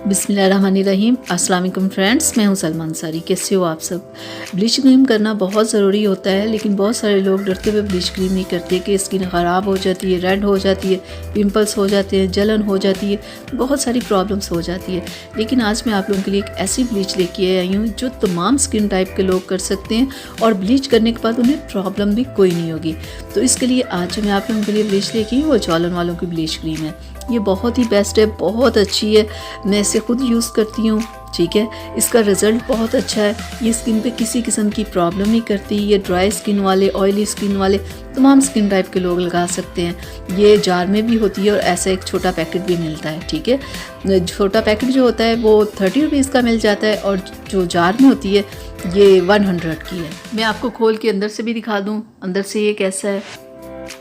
बिस्मिल्लाहिर्रहमानिर्रहीम। अस्सलाम वालेकुम फ्रेंड्स, मैं हूं सलमान अंसारी। कैसे हो आप सब। ब्लीच क्रीम करना बहुत ज़रूरी होता है, लेकिन बहुत सारे लोग डरते हुए ब्लीच क्रीम नहीं करते कि स्किन ख़राब हो जाती है, रेड हो जाती है, पिंपल्स हो जाते हैं, जलन हो जाती है, बहुत सारी प्रॉब्लम्स हो जाती है। लेकिन आज मैं आप लोगों के लिए एक ऐसी ब्लीच लेके आई हूँ जो तमाम स्किन टाइप के लोग कर सकते हैं और ब्लीच करने के बाद उन्हें प्रॉब्लम भी कोई नहीं होगी। तो इसके लिए आज मैं आप लोगों के लिए ब्लीच लेके आई हूँ, वो जॉलन वालों की ब्लीच क्रीम है। ये बहुत ही बेस्ट है, बहुत अच्छी है, मैं इसे खुद यूज़ करती हूँ। ठीक है, इसका रिज़ल्ट बहुत अच्छा है। ये स्किन पे किसी किस्म की प्रॉब्लम नहीं करती। ये ड्राई स्किन वाले, ऑयली स्किन वाले, तमाम स्किन टाइप के लोग लगा सकते हैं। ये जार में भी होती है और ऐसा एक छोटा पैकेट भी मिलता है। ठीक है, छोटा पैकेट जो होता है वो 30 रुपीज़ का मिल जाता है और जो जार में होती है ये 100 की है। मैं आपको खोल के अंदर से भी दिखा दूँ अंदर से ये कैसा है।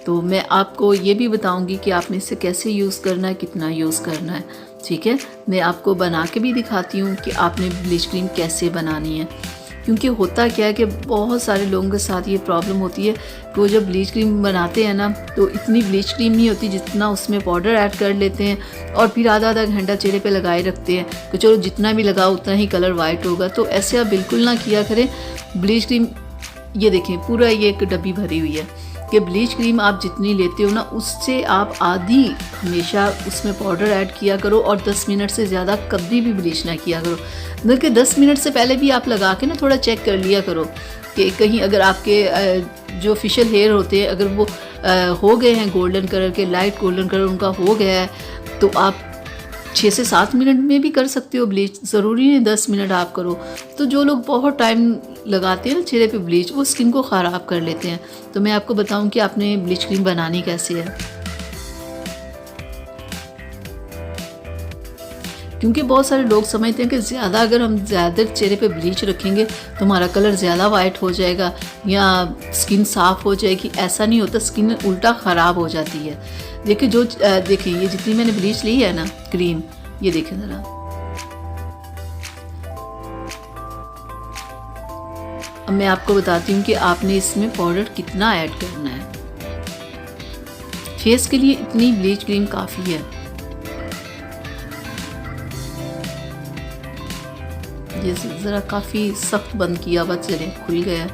तो मैं आपको ये भी बताऊंगी कि आपने इसे कैसे यूज़ करना है, कितना यूज़ करना है। ठीक है, मैं आपको बना के भी दिखाती हूँ कि आपने ब्लीच क्रीम कैसे बनानी है। क्योंकि होता क्या है कि बहुत सारे लोगों के साथ ये प्रॉब्लम होती है कि वो जब ब्लीच क्रीम बनाते हैं ना तो इतनी ब्लीच क्रीम नहीं होती जितना उसमें पाउडर ऐड कर लेते हैं और फिर आधा आधा घंटा चेहरे पे लगाए रखते हैं कि चलो जितना भी लगाओ उतना ही कलर वाइट होगा। तो ऐसे आप बिल्कुल ना किया करें। ब्लीच क्रीम ये देखें, पूरा ये एक डब्बी भरी हुई है कि ब्लीच क्रीम आप जितनी लेते हो ना उससे आप आधी हमेशा उसमें पाउडर ऐड किया करो और 10 मिनट से ज़्यादा कभी भी ब्लीच ना किया करो। बल्कि 10 मिनट से पहले भी आप लगा के ना थोड़ा चेक कर लिया करो कि कहीं अगर आपके जो फेशियल हेयर होते हैं अगर वो हो गए हैं गोल्डन कलर के, लाइट गोल्डन कलर उनका हो गया है, तो आप 6 से 7 मिनट में भी कर सकते हो ब्लीच। ज़रूरी नहीं 10 मिनट आप करो। तो जो लोग बहुत टाइम लगाते हैं ना चेहरे पे ब्लीच, वो स्किन को ख़राब कर लेते हैं। तो मैं आपको बताऊं कि आपने ब्लीच क्रीम बनानी कैसे है। क्योंकि बहुत सारे लोग समझते हैं कि ज़्यादा अगर हम ज़्यादा चेहरे पे ब्लीच रखेंगे तो हमारा कलर ज़्यादा वाइट हो जाएगा या स्किन साफ़ हो जाएगी। ऐसा नहीं होता, स्किन उल्टा ख़राब हो जाती है। देखिए देखिए ये जितनी मैंने ब्लीच ली है ना क्रीम, ये देखें ज़रा, अब मैं आपको बताती हूँ कि आपने इसमें पाउडर कितना ऐड करना है। फेस के लिए इतनी ब्लीच क्रीम काफ़ी है। ये ज़रा काफ़ी सख्त बंद किया हुआ, चले खुल गया।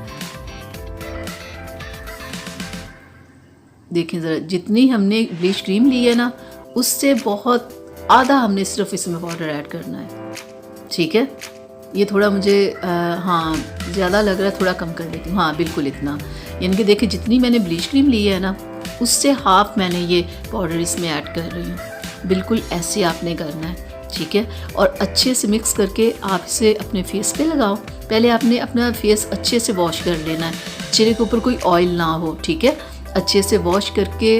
देखें ज़रा, जितनी हमने ब्लीच क्रीम ली है ना उससे बहुत आधा हमने सिर्फ इसमें पाउडर ऐड करना है। ठीक है, ये थोड़ा मुझे हाँ ज़्यादा लग रहा है, थोड़ा कम कर लेती हूँ। हाँ बिल्कुल इतना, यानी कि देखिए जितनी मैंने ब्लीच क्रीम ली है ना उससे हाफ मैंने ये पाउडर इसमें ऐड कर रही हूँ। बिल्कुल ऐसे आपने करना है। ठीक है, और अच्छे से मिक्स करके आप इसे अपने फेस पे लगाओ। पहले आपने अपना फेस अच्छे से वॉश कर लेना है, चेहरे के ऊपर कोई ऑयल ना हो। ठीक है, अच्छे से वॉश करके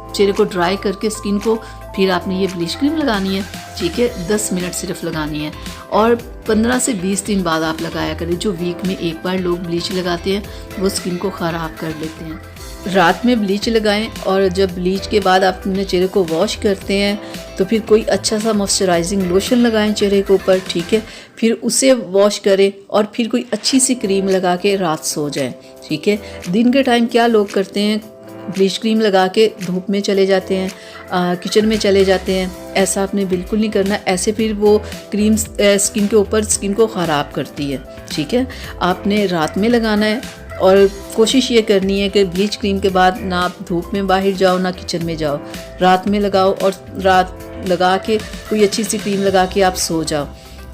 चेहरे को ड्राई करके स्किन को फिर आपने ये ब्लीच क्रीम लगानी है। ठीक है, 10 मिनट सिर्फ लगानी है और 15 से 20 दिन बाद आप लगाया करें। जो वीक में एक बार लोग ब्लीच लगाते हैं वो स्किन को ख़राब कर लेते हैं। रात में ब्लीच लगाएं और जब ब्लीच के बाद आप अपने चेहरे को वॉश करते हैं तो फिर कोई अच्छा सा मॉइस्चराइजिंग लोशन लगाएं चेहरे के ऊपर। ठीक है, फिर उसे वॉश करें और फिर कोई अच्छी सी क्रीम लगा के रात सो जाएं। ठीक है, दिन के टाइम क्या लोग करते हैं, ब्लीच क्रीम लगा के धूप में चले जाते हैं, किचन में चले जाते हैं। ऐसा आपने बिल्कुल नहीं करना। ऐसे फिर वो क्रीम स्किन के ऊपर स्किन को ख़राब करती है। ठीक है, आपने रात में लगाना है और कोशिश ये करनी है कि ब्लीच क्रीम के बाद ना आप धूप में बाहर जाओ ना किचन में जाओ। रात में लगाओ और रात लगा के कोई अच्छी सी क्रीम लगा के आप सो जाओ,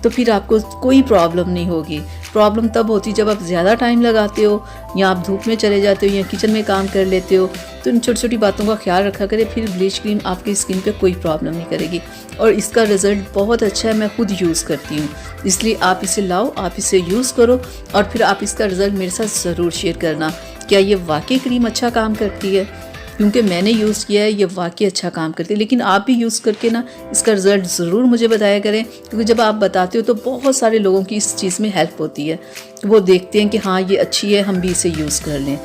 तो फिर आपको कोई प्रॉब्लम नहीं होगी। प्रॉब्लम तब होती जब आप ज़्यादा टाइम लगाते हो या आप धूप में चले जाते हो या किचन में काम कर लेते हो। तो इन छोटी छोटी बातों का ख्याल रखा करें, फिर ब्लीच क्रीम आपकी स्किन पे कोई प्रॉब्लम नहीं करेगी। और इसका रिज़ल्ट बहुत अच्छा है, मैं खुद यूज़ करती हूँ। इसलिए आप इसे लाओ, आप इसे यूज़ करो और फिर आप इसका रिज़ल्ट मेरे साथ ज़रूर शेयर करना। क्या ये वाकई क्रीम अच्छा काम करती है? क्योंकि मैंने यूज़ किया है, ये वाकई अच्छा काम करती है। लेकिन आप भी यूज़ करके ना इसका रिज़ल्ट ज़रूर मुझे बताया करें, क्योंकि जब आप बताते हो तो बहुत सारे लोगों की इस चीज़ में हेल्प होती है। वो देखते हैं कि हाँ ये अच्छी है, हम भी इसे यूज़ कर लें।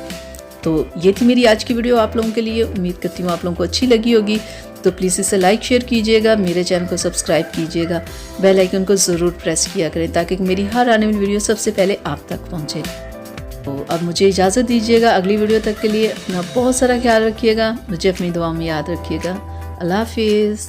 तो ये थी मेरी आज की वीडियो आप लोगों के लिए। उम्मीद करती हूँ आप लोगों को अच्छी लगी होगी। तो प्लीज़ इसे लाइक शेयर कीजिएगा, मेरे चैनल को सब्सक्राइब कीजिएगा, बेल आइकन को ज़रूर प्रेस किया करें ताकि मेरी हर आने वाली वीडियो सबसे पहले आप तक पहुँचे। तो अब मुझे इजाज़त दीजिएगा। अगली वीडियो तक के लिए अपना बहुत सारा ख्याल रखिएगा, मुझे अपनी दुआ में याद रखिएगा। अल्लाह हाफिज़।